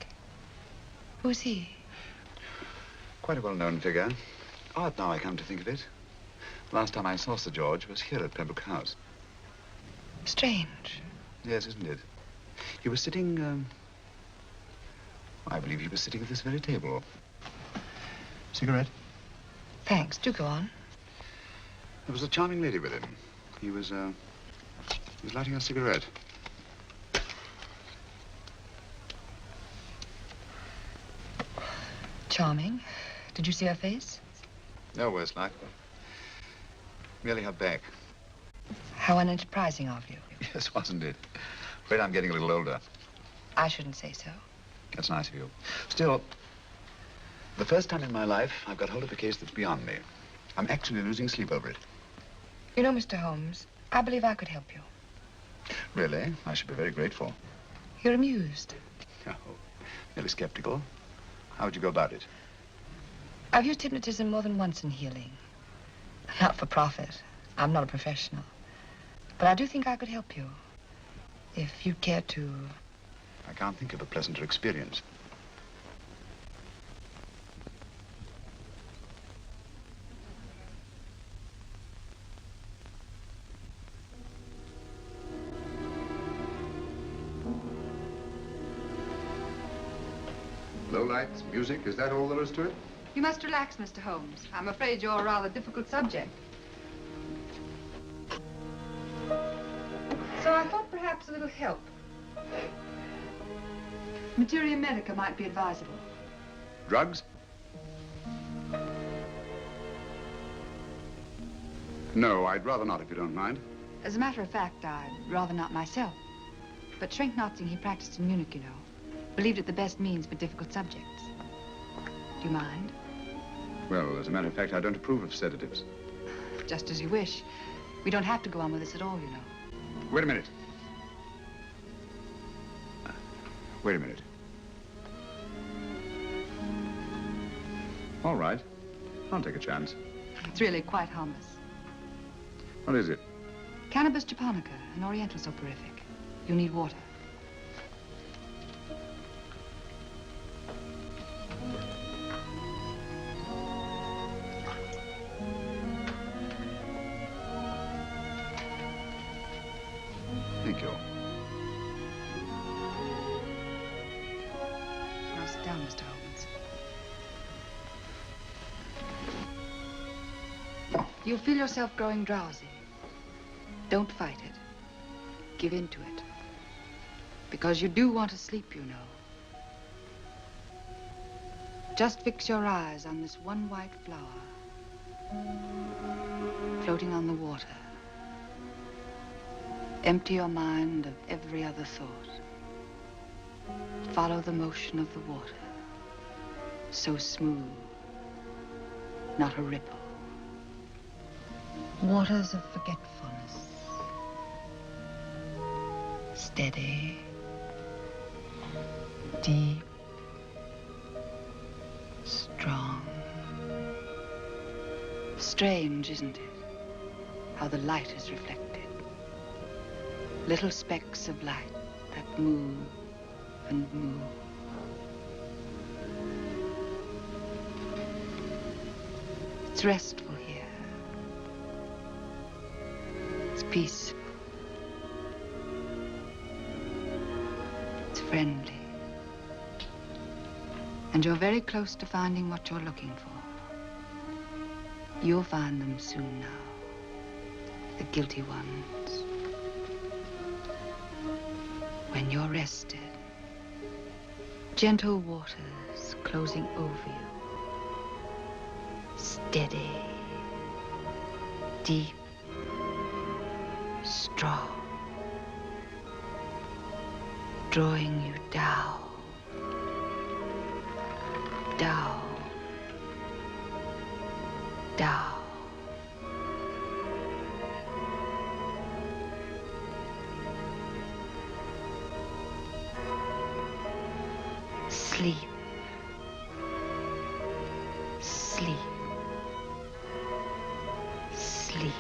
Who's he? Quite a well-known figure. Odd now I come to think of it. Last time I saw Sir George was here at Pembroke House. Strange. Yes, isn't it? He was sitting, I believe he was sitting at this very table. Cigarette? Thanks. Do go on. There was a charming lady with him. He was lighting a cigarette. Charming. Did you see her face? No, worse luck. Merely her back. How unenterprising of you. Yes, wasn't it? Afraid I'm getting a little older. I shouldn't say so. That's nice of you. Still, the first time in my life I've got hold of a case that's beyond me. I'm actually losing sleep over it. You know, Mr. Holmes, I believe I could help you. Really? I should be very grateful. You're amused. Oh, merely skeptical. How would you go about it? I've used hypnotism more than once in healing. Not for profit. I'm not a professional. But I do think I could help you. If you'd care to... I can't think of a pleasanter experience. Low lights, music, is that all there is to it? You must relax, Mr. Holmes. I'm afraid you're a rather difficult subject. So I thought perhaps a little help. Materia medica might be advisable. Drugs? No, I'd rather not, if you don't mind. As a matter of fact, I'd rather not myself. But Schrenk-Notzing he practiced in Munich, you know, believed it the best means for difficult subjects. Do you mind? Well, as a matter of fact, I don't approve of sedatives. Just as you wish. We don't have to go on with this at all, you know. Wait a minute. Wait a minute. All right. I'll take a chance. It's really quite harmless. What is it? Cannabis japonica, an oriental soporific. You need water. Thank you. Now sit down, Mr. Holmes. Do you feel yourself growing drowsy? Don't fight it. Give in to it. Because you do want to sleep, you know. Just fix your eyes on this one white flower floating on the water. Empty your mind of every other thought. Follow the motion of the water. So smooth, not a ripple. Waters of forgetfulness. Steady, deep, strong. Strange, isn't it? How the light is reflected. Little specks of light that move and move. It's restful here. It's peaceful. It's friendly. And you're very close to finding what you're looking for. You'll find them soon now. The guilty ones. When you're rested, gentle waters closing over you. Steady, deep, strong, drawing you down, down, down. Sleep. Sleep. Sleep.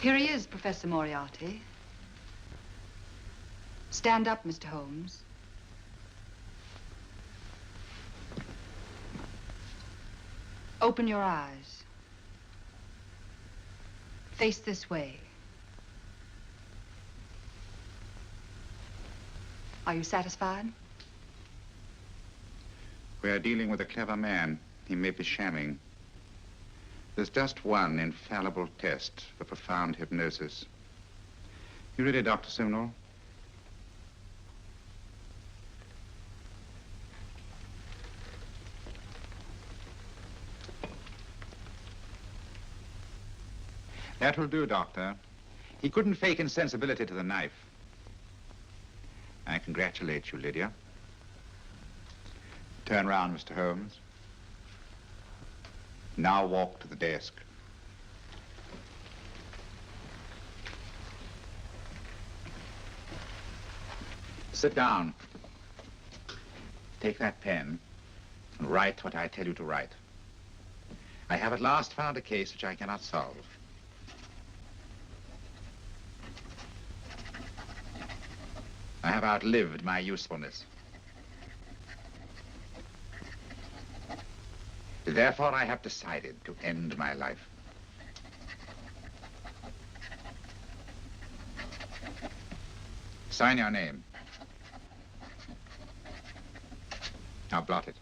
Here he is, Professor Moriarty. Stand up, Mr. Holmes. Open your eyes. Face this way. Are you satisfied? We are dealing with a clever man. He may be shamming. There's just one infallible test for profound hypnosis. You ready, Dr. Simnel? That will do, Doctor. He couldn't fake insensibility to the knife. I congratulate you, Lydia. Turn round, Mr. Holmes. Now walk to the desk. Sit down. Take that pen and write what I tell you to write. I have at last found a case which I cannot solve. I have outlived my usefulness. Therefore, I have decided to end my life. Sign your name. Now blot it.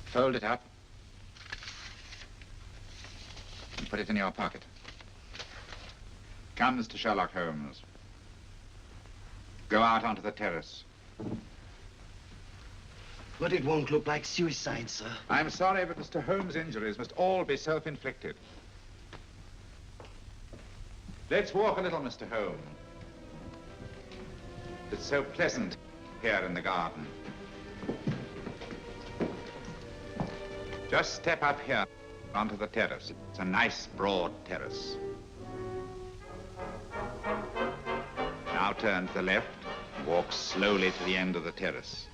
Fold it up and put it in your pocket. Come, Mr. Sherlock Holmes. Go out onto the terrace. But it won't look like suicide, sir. I'm sorry, but Mr. Holmes' injuries must all be self-inflicted. Let's walk a little, Mr. Holmes. It's so pleasant here in the garden. Just step up here onto the terrace. It's a nice, broad terrace. Now turn to the left, walk slowly to the end of the terrace.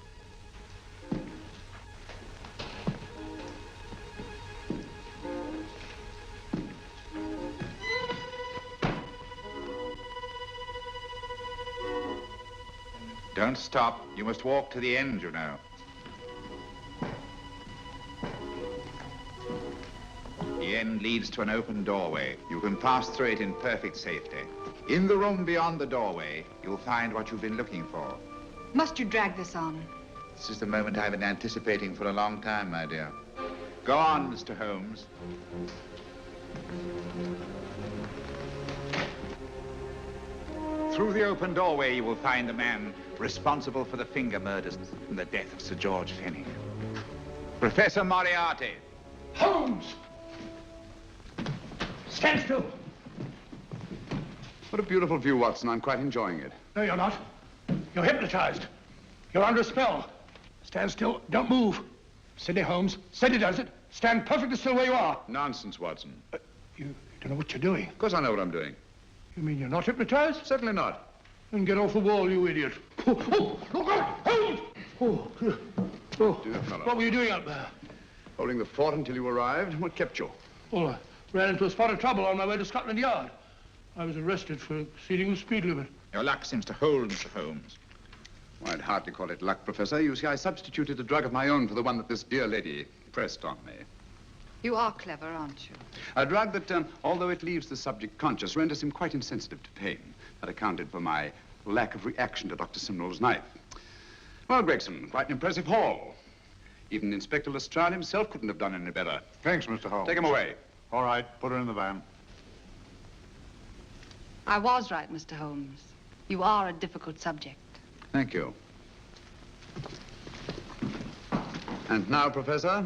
Don't stop. You must walk to the end, you know. The end leads to an open doorway. You can pass through it in perfect safety. In the room beyond the doorway, you'll find what you've been looking for. Must you drag this on? This is the moment I've been anticipating for a long time, my dear. Go on, Mr. Holmes. Through the open doorway, you will find the man responsible for the finger murders and the death of Sir George Fenwick. Professor Moriarty. Holmes! Stand still. What a beautiful view, Watson. I'm quite enjoying it. No, you're not. You're hypnotized. You're under a spell. Stand still. Don't move. Steady, Holmes. Steady does it. Stand perfectly still where you are. Nonsense, Watson. You don't know what you're doing. Of course I know what I'm doing. You mean you're not hypnotized? Certainly not. Then get off the wall, you idiot. Oh, look out! Holmes! Dear fellow. What were you doing up there? Holding the fort until you arrived. What kept you? Well, I ran into a spot of trouble on my way to Scotland Yard. I was arrested for exceeding the speed limit. Your luck seems to hold, Mr. Holmes. Well, I'd hardly call it luck, Professor. You see, I substituted a drug of my own for the one that this dear lady pressed on me. You are clever, aren't you? A drug that, although it leaves the subject conscious, renders him quite insensitive to pain. That accounted for my lack of reaction to Dr. Simnel's knife. Well, Gregson, quite an impressive haul. Even Inspector Lestrade himself couldn't have done any better. Thanks, Mr. Holmes. Take him away. All right, put her in the van. I was right, Mr. Holmes. You are a difficult subject. Thank you. And now, Professor,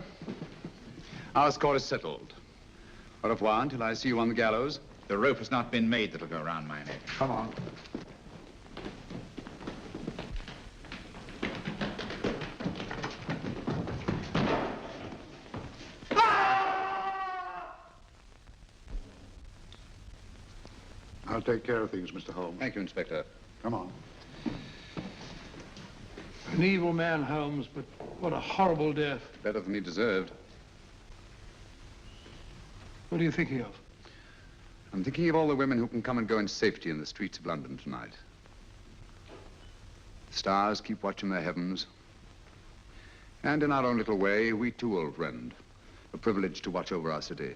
our score is settled. Au revoir until I see you on the gallows. The rope has not been made that'll go around my neck. Come on. I'll take care of things, Mr. Holmes. Thank you, Inspector. Come on. An evil man, Holmes, but what a horrible death. Better than he deserved. What are you thinking of? I'm thinking of all the women who can come and go in safety in the streets of London tonight. Stars keep watch in their heavens. And in our own little way, we too, old friend, are privileged to watch over our city.